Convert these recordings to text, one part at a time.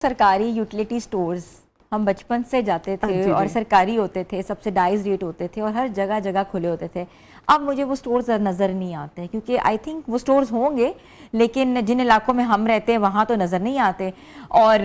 سرکاری utility stores ہم بچپن سے جاتے تھے اور سرکاری ہوتے تھے, سبسیڈائز ریٹ ہوتے تھے اور ہر جگہ جگہ کھلے ہوتے تھے. اب مجھے وہ سٹورز نظر نہیں آتے کیونکہ آئی تھنک وہ سٹورز ہوں گے لیکن جن علاقوں میں ہم رہتے ہیں وہاں تو نظر نہیں آتے, اور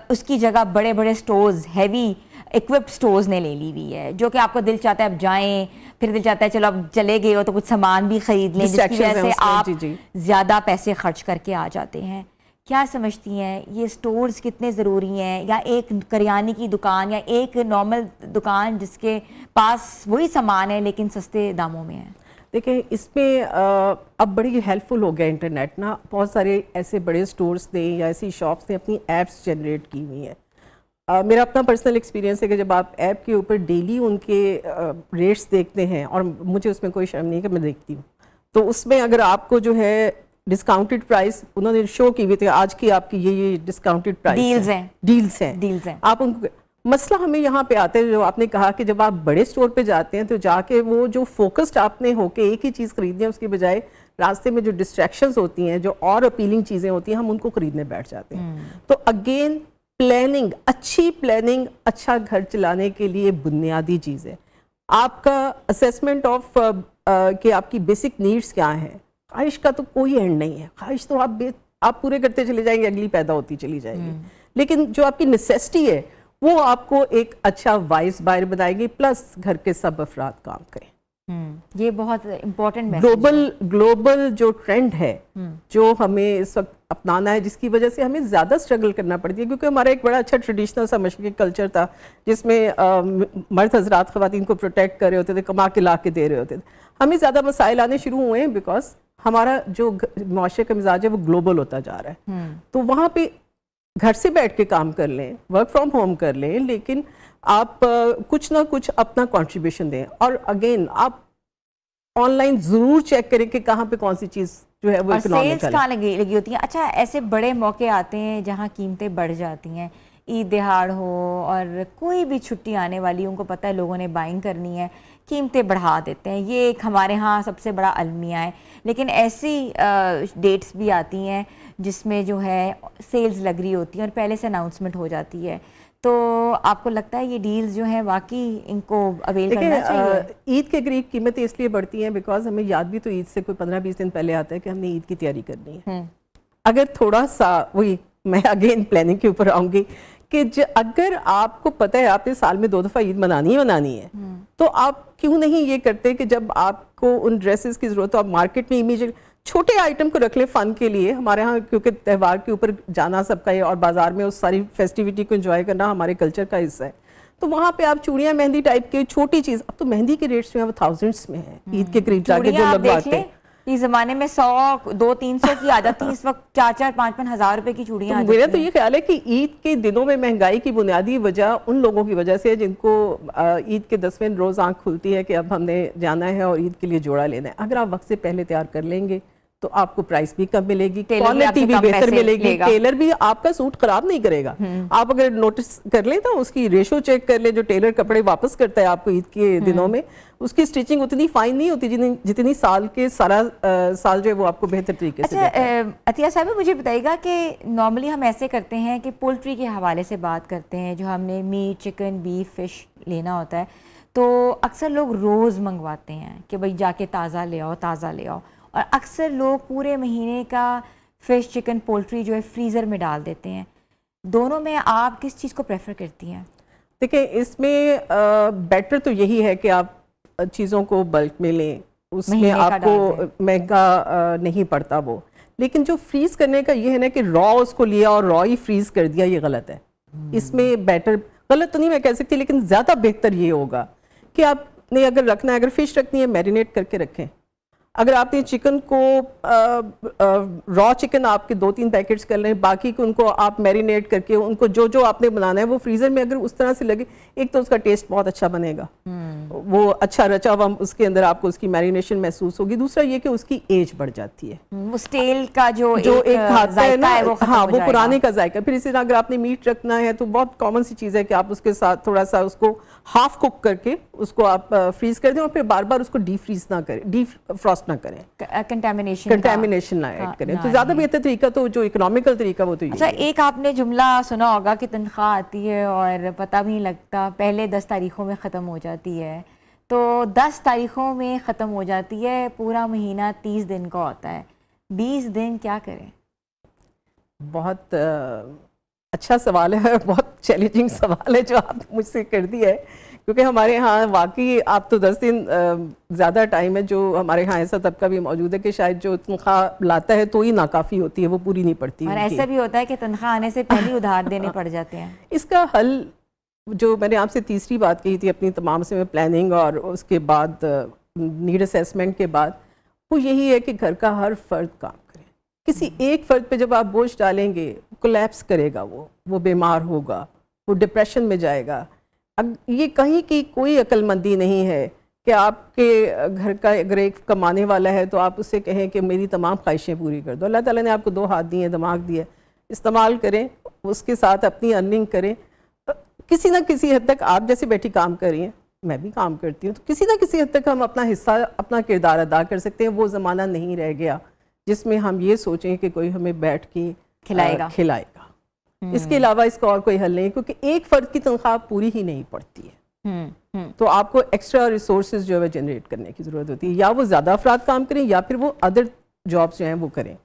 اس کی جگہ بڑے بڑے سٹورز, ہیوی ایکوپڈ سٹورز نے لے لی ہوئی ہے, جو کہ آپ کو دل چاہتا ہے اب جائیں, پھر دل چاہتا ہے چلو اب چلے گئے ہو تو کچھ سامان بھی خرید لیں, جس کی وجہ سے آپ زیادہ پیسے خرچ کر کے آ جاتے ہیں. کیا سمجھتی ہیں یہ سٹورز کتنے ضروری ہیں, یا ایک کریانے کی دکان یا ایک نارمل دکان جس کے پاس وہی سامان ہے لیکن سستے داموں میں ہے؟ دیکھیں اس میں اب بڑی ہیلپ فل ہو گیا انٹرنیٹ نا, بہت سارے ایسے بڑے سٹورز نے یا ایسی شاپس نے اپنی ایپس جنریٹ کی ہوئی ہیں. میرا اپنا پرسنل ایکسپیرینس ہے کہ جب آپ ایپ کے اوپر ڈیلی ان کے ریٹس دیکھتے ہیں, اور مجھے اس میں کوئی شرم نہیں ہے کہ میں دیکھتی ہوں, تو اس میں اگر آپ کو جو ہے ڈسکاؤنٹڈ پرائس انہوں نے شو کی ہوئی تھی, آج کی آپ کی یہ ڈسکاؤنٹڈ پرائس ڈیلز ہیں آپ ان کو. مسئلہ ہمیں یہاں پہ آتا ہے جو آپ نے کہا کہ جب آپ بڑے سٹور پہ جاتے ہیں تو جا کے وہ جو فوکسڈ آپ نے ہو کے ایک ہی چیز خریدنی ہے, اس کے بجائے راستے میں جو ڈسٹریکشنز ہوتی ہیں, جو اور اپیلنگ چیزیں ہوتی ہیں, ہم ان کو خریدنے بیٹھ جاتے ہیں. تو اگین پلاننگ, اچھی پلاننگ اچھا گھر چلانے کے لیے بنیادی چیز ہے. آپ کا اسیسمنٹ آف کہ آپ کی بیسک نیڈس کیا ہیں. خواہش کا تو کوئی اینڈ نہیں ہے, خواہش تو آپ پورے کرتے چلے جائیں گے, اگلی پیدا ہوتی چلی جائے گی, لیکن جو آپ کی نیسیسٹی ہے وہ آپ کو ایک اچھا وائز بائر بنائے گی, پلس گھر کے سب افراد کام کریں. یہ بہت امپورٹنٹ میسج ہے. گلوبل جو ٹرینڈ ہے جو ہمیں اس وقت اپنانا ہے, جس کی وجہ سے ہمیں زیادہ اسٹرگل کرنا پڑتی ہے, کیونکہ ہمارا ایک بڑا اچھا ٹریڈیشنل سا مشرقی کلچر تھا جس میں مرد حضرات خواتین کو پروٹیکٹ کر رہے ہوتے تھے, کما کے لا کے دے رہے ہوتے تھے. ہمیں زیادہ مسائل آنے شروع ہوئے ہیں بیکاز ہمارا جو معاشرے کا مزاج ہے وہ گلوبل ہوتا جا رہا ہے. تو وہاں پہ گھر سے بیٹھ کے کام کر لیں, ورک فرام ہوم کر لیں, لیکن آپ کچھ نہ کچھ اپنا کنٹریبیوشن دیں. اور اگین آپ آن لائن ضرور چیک کریں کہ کہاں پہ کون سی چیز جو ہے وہ سیلز کہاں لگی ہوتی ہیں. اچھا, ایسے بڑے موقع آتے ہیں جہاں قیمتیں بڑھ جاتی ہیں, عید دہاڑ ہو اور کوئی بھی چھٹی آنے والی, ان کو پتہ ہے لوگوں نے بائنگ کرنی ہے, قیمتیں بڑھا دیتے ہیں. یہ ایک ہمارے ہاں سب سے بڑا المیہ ہے. لیکن ایسی ڈیٹس بھی آتی ہیں جس میں جو ہے سیلز لگ رہی ہوتی ہیں اور پہلے سے اناؤنسمنٹ ہو جاتی ہے. تو آپ کو لگتا ہے یہ ڈیلز جو ہیں واقعی ان کو اویل کرنا چاہیے؟ عید کے قریب قیمتیں اس لیے بڑھتی ہیں بیکاز ہمیں یاد بھی تو عید سے کوئی 15-20 دن پہلے آتا ہے کہ ہم نے عید کی تیاری کرنی ہے. اگر تھوڑا سا وہی میں اگین پلاننگ کے اوپر آؤں گی کہ اگر آپ کو پتہ ہے آپ نے سال میں 2 دفعہ عید منانی ہے, تو آپ کیوں نہیں یہ کرتے کہ جب آپ کو ان ڈریسز کی ضرورت ہو آپ مارکیٹ میں امیجیٹ چھوٹے آئٹم کو رکھ لیں فن کے لیے. ہمارے ہاں کیونکہ تہوار کے اوپر جانا سب کا ہے اور بازار میں اس ساری فیسٹیوٹی کو انجوائے کرنا ہمارے کلچر کا حصہ ہے, تو وہاں پہ آپ چوڑیاں مہندی ٹائپ کی چھوٹی چیز, اب تو مہندی کے ریٹس میں وہ تھاؤزنڈس میں ہیں عید کے قریب جا کے جو لگواتے ہیں. اس زمانے میں 100-200-300 کی آ جاتی ہیں, اس وقت 4-4-5-5 ہزار روپے کی چوڑیاں آ جاتی ہیں. میرا تو یہ خیال ہے کہ عید کے دنوں میں مہنگائی کی بنیادی وجہ ان لوگوں کی وجہ سے جن کو عید کے 10ویں روز آنکھ کھلتی ہے کہ اب ہم نے جانا ہے اور عید کے لیے جوڑا لینا ہے. اگر آپ وقت سے پہلے تیار کر لیں گے تو آپ کو پرائس بھی کم ملے گی, کوالٹی بھی بہتر ملے گی, ٹیلر بھی آپ کا سوٹ خراب نہیں کرے گا. آپ اگر نوٹس کر لیں تو اس کی ریشو چیک کر لیں, جو ٹیلر کپڑے واپس کرتا ہے آپ کو عید کے دنوں میں, اس کی سٹیچنگ اتنی فائن نہیں ہوتی جتنی سال کے سارا سال جو ہے وہ آپ کو بہتر طریقے سے. اچھا عطیہ صاحب, مجھے بتائیے گا کہ نارملی ہم ایسے کرتے ہیں کہ پولٹری کے حوالے سے بات کرتے ہیں, جو ہم نے میٹ, چکن, بیف, فش لینا ہوتا ہے تو اکثر لوگ روز منگواتے ہیں کہ بھائی جا کے تازہ لے آؤ, اور اکثر لوگ پورے مہینے کا فش, چکن, پولٹری جو ہے فریزر میں ڈال دیتے ہیں. دونوں میں آپ کس چیز کو پریفر کرتی ہیں؟ دیکھیں اس میں بیٹر تو یہی ہے کہ آپ چیزوں کو بلک میں لیں, اس میں آپ کو مہنگا نہیں پڑتا وہ. لیکن جو فریز کرنے کا یہ ہے نا کہ را اس کو لیا اور را ہی فریز کر دیا, یہ غلط ہے. اس میں بیٹر, غلط تو نہیں میں کہہ سکتی, لیکن زیادہ بہتر یہ ہوگا کہ آپ نے اگر رکھنا ہے, اگر فش رکھنی ہے میرینیٹ کر کے رکھیں. اگر آپ نے چکن کو را چکن آپ کے 2-3 پیکٹس کر لیں, باقی کو ان کو آپ میرینیٹ کر کے ان کو جو آپ نے بنانا ہے وہ فریزر میں اگر اس طرح سے لگے, ایک تو اس کا ٹیسٹ بہت اچھا بنے گا, وہ اچھا رچا ہوا اس کے اندر آپ کو اس کی میرینیشن محسوس ہوگی. دوسرا یہ کہ اس کی ایج بڑھ جاتی ہے, اس تیل کا جو ایک کھاتا ہے نا, ہاں وہ پرانے کا ذائقہ. پھر اسی طرح اگر آپ نے میٹ رکھنا ہے تو بہت کامن سی چیز ہے کہ آپ اس کے ساتھ تھوڑا سا اس کو ہاف کک کر کے اس کو آپ فریز کر دیں, اور پھر بار بار اس کو ڈی فریز نہ کریں, ڈی فروسٹ ایگزاسٹ نہ کریں, کنٹامینیشن نہ ایڈ کریں. تو زیادہ بہتر طریقہ تو جو اکنامیکل طریقہ وہ تو یہ. اچھا, ایک آپ نے جملہ سنا ہوگا کہ تنخواہ آتی ہے اور پتہ بھی نہیں لگتا, پہلے 10 تاریخوں میں ختم ہو جاتی ہے. تو 10 تاریخوں میں ختم ہو جاتی ہے, پورا مہینہ 30 دن کا ہوتا ہے, 20 دن کیا کریں؟ بہت اچھا سوال ہے, بہت چیلنجنگ سوال ہے جو آپ نے مجھ سے کر دیا ہے, کیونکہ ہمارے ہاں واقعی آپ تو 10 دن زیادہ ٹائم ہے. جو ہمارے ہاں ایسا طبقہ بھی موجود ہے کہ شاید جو تنخواہ لاتا ہے تو ہی ناکافی ہوتی ہے, وہ پوری نہیں پڑتی. اور ایسا بھی ہوتا ہے کہ تنخواہ آنے سے پہلے ادھار دینے پڑ جاتے ہیں. اس کا حل جو میں نے آپ سے تیسری بات کہی تھی اپنی تمام سے پلاننگ اور اس کے بعد نیڈ اسیسمنٹ کے بعد, وہ یہی ہے کہ گھر کا ہر فرد کام کرے. کسی ایک فرد پہ جب آپ بوجھ ڈالیں گے کولیپس کرے گا, وہ بیمار ہوگا, وہ ڈپریشن میں جائے گا. اب یہ کہیں کی کوئی عقل مندی نہیں ہے کہ آپ کے گھر کا اگر ایک کمانے والا ہے تو آپ اسے کہیں کہ میری تمام خواہشیں پوری کر دو. اللہ تعالیٰ نے آپ کو 2 ہاتھ دیے, دماغ دیا, استعمال کریں, اس کے ساتھ اپنی ارننگ کریں. کسی نہ کسی حد تک آپ جیسے بیٹھی کام کر رہی ہیں, میں بھی کام کرتی ہوں, تو کسی نہ کسی حد تک ہم اپنا حصہ, اپنا کردار ادا کر سکتے ہیں. وہ زمانہ نہیں رہ گیا جس میں ہم یہ سوچیں کہ کوئی ہمیں بیٹھ کے کھلائے گا. اس کے علاوہ اس کا اور کوئی حل نہیں, کیونکہ ایک فرد کی تنخواہ پوری ہی نہیں پڑتی ہے. تو آپ کو ایکسٹرا ریسورسز جو ہے جنریٹ کرنے کی ضرورت ہوتی ہے, یا وہ زیادہ افراد کام کریں یا پھر وہ ادر جابس جو ہیں وہ کریں.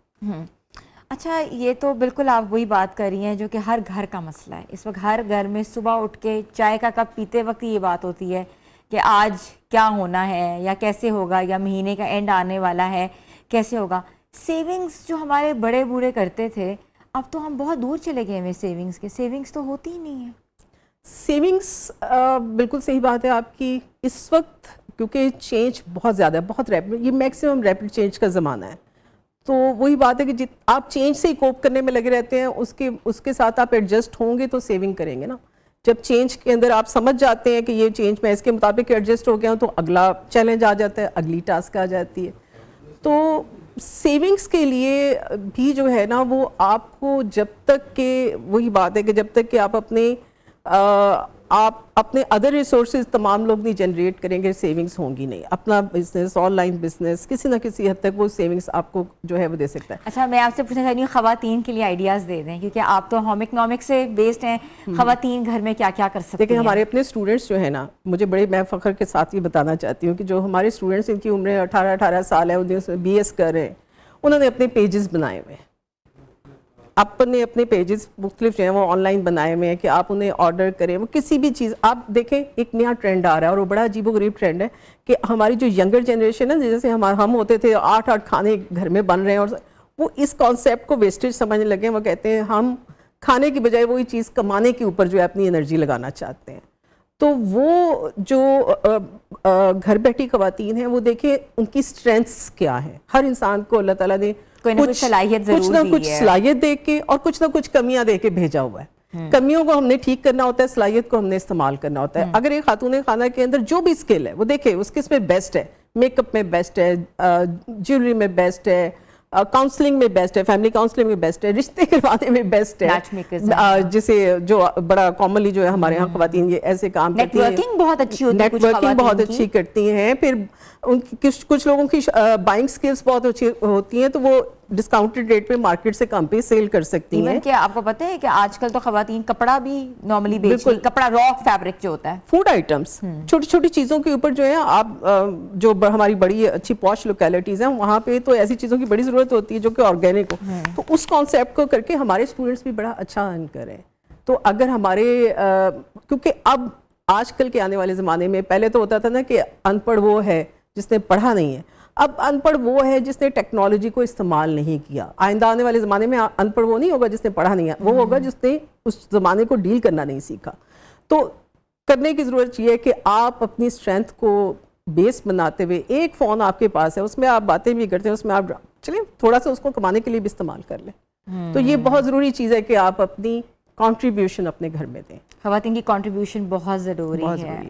اچھا, یہ تو بالکل آپ وہی بات کر رہی ہیں جو کہ ہر گھر کا مسئلہ ہے. اس وقت ہر گھر میں صبح اٹھ کے چائے کا کپ پیتے وقت یہ بات ہوتی ہے کہ آج کیا ہونا ہے یا کیسے ہوگا, یا مہینے کا اینڈ آنے والا ہے کیسے ہوگا. سیونگز جو ہمارے بڑے بوڑھے کرتے تھے, اب تو ہم بہت دور چلے گئے ہیں سیونگز کے. سیونگز تو ہوتی ہی نہیں ہے. سیونگز بالکل صحیح بات ہے آپ کی. اس وقت کیونکہ چینج بہت زیادہ ہے, بہت ریپڈ, یہ میکسیمم ریپڈ چینج کا زمانہ ہے. تو وہی بات ہے کہ آپ چینج سے ہی کوپ کرنے میں لگے رہتے ہیں, اس کے ساتھ آپ ایڈجسٹ ہوں گے تو سیونگ کریں گے نا. جب چینج کے اندر آپ سمجھ جاتے ہیں کہ یہ چینج میں اس کے مطابق ایڈجسٹ ہو گیا ہوں, تو اگلا چیلنج آ جاتا ہے, اگلی ٹاسک آ جاتی ہے. تو سیونگز کے لیے بھی جو ہے نا, وہ آپ کو جب تک کہ, وہی بات ہے کہ جب تک کہ آپ اپنے ادر ریسورسز تمام لوگ نہیں جنریٹ کریں گے, سیونگز ہوں گی نہیں. اپنا بزنس, آن لائن بزنس, کسی نہ کسی حد تک وہ سیونگز آپ کو جو ہے وہ دے سکتا ہے. اچھا, میں آپ سے پوچھنا چاہتی ہوں, خواتین کے لیے آئیڈیاز دے دیں, کیونکہ آپ تو ہوم اکنامکس سے بیسڈ ہیں. خواتین گھر میں کیا کیا کر سکتی ہیں؟ لیکن ہمارے اپنے اسٹوڈنٹس جو ہیں نا, مجھے بڑے میں فخر کے ساتھ یہ بتانا چاہتی ہوں کہ جو ہمارے اسٹوڈنٹس, ان کی عمریں 18 سال ہے, انہیں BS کر رہے ہیں, انہوں نے اپنے پیجز بنائے ہوئے ہیں. اپنے پیجز مختلف جو ہیں وہ آن لائن بنائے ہوئے ہیں کہ آپ انہیں آرڈر کریں. وہ کسی بھی چیز آپ دیکھیں, ایک نیا ٹرینڈ آ رہا ہے اور وہ بڑا عجیب و غریب ٹرینڈ ہے کہ ہماری جو ینگر جنریشن ہے, جیسے ہم ہوتے تھے 8 کھانے گھر میں بن رہے ہیں, اور وہ اس کانسیپٹ کو ویسٹیج سمجھنے لگے ہیں. وہ کہتے ہیں ہم کھانے کی بجائے وہی چیز کمانے کے اوپر جو ہے اپنی انرجی لگانا چاہتے ہیں. تو وہ جو گھر بیٹھی خواتین ہیں, وہ دیکھیں ان کی اسٹرینتھس کیا ہیں. ہر انسان کو اللہ تعالیٰ نے کچھ نہ کچھ صلاحیت دے کے اور کچھ نہ کچھ کمیاں دے کے بھیجا ہوا ہے. کمیوں کو ہم نے ٹھیک کرنا ہوتا ہے, صلاحیت کو ہم نے استعمال کرنا ہوتا ہے. اگر ایک خاتون خانہ کے اندر جو بھی اسکل ہے وہ دیکھے, اس کے اس میں بیسٹ ہے, میک اپ میں بیسٹ ہے, جیولری میں بیسٹ ہے, کاؤنسلنگ میں بیسٹ ہے, فیملی کاؤنسلنگ میں بیسٹ ہے, رشتے کروانے میں بیسٹ ہے, جسے جو بڑا کامنلی جو ہے ہمارے ہاں خواتین یہ ایسے کام کرتی ہیں. نیٹورکنگ بہت اچھی ہوتی ہے, نیٹورکنگ بہت اچھی کرتی ہیں. پھر ان کی کچھ لوگوں کی بائنگ سکلز بہت اچھی ہوتی ہیں, تو وہ ڈسکاؤنٹڈ ریٹ پہ مارکیٹ سے کم پہ سیل کر سکتی ہیں. کہ آپ کو پتہ ہے کہ آج کل تو خواتین کپڑا بھی نارملی بیچتی ہیں, کپڑا را فیبرک جو ہوتا ہے, فوڈ آئٹمس, چھوٹی چھوٹی چیزوں کے اوپر جو ہے آپ جو ہماری بڑی اچھی پوش لوکیلٹیز ہیں وہاں پہ تو ایسی چیزوں کی بڑی ضرورت ہوتی ہے جو کہ آرگینک ہو. تو اس کانسیپٹ کو کر کے ہمارے اسٹوڈنٹس بھی بڑا اچھا ارن کریں. تو اگر ہمارے کیونکہ اب آج کل کے آنے والے زمانے میں, پہلے تو ہوتا تھا نا کہ ان پڑھ وہ ہے جس نے پڑھا نہیں ہے, اب ان پڑھ وہ ہے جس نے ٹیکنالوجی کو استعمال نہیں کیا. آئندہ آنے والے زمانے میں ان پڑھ وہ نہیں ہوگا جس نے پڑھا نہیں ہے, وہ ہوگا جس نے اس زمانے کو ڈیل کرنا نہیں سیکھا. تو کرنے کی ضرورت یہ ہے کہ آپ اپنی اسٹرینتھ کو بیس بناتے ہوئے, ایک فون آپ کے پاس ہے, اس میں آپ باتیں بھی کرتے ہیں, اس میں آپ چلیں تھوڑا سا اس کو کمانے کے لیے بھی استعمال کر لیں. تو یہ بہت ضروری چیز ہے کہ آپ اپنی کنٹریبیوشن اپنے گھر میں دیں. خواتین کی کنٹریبیوشن بہت ضروری ہے.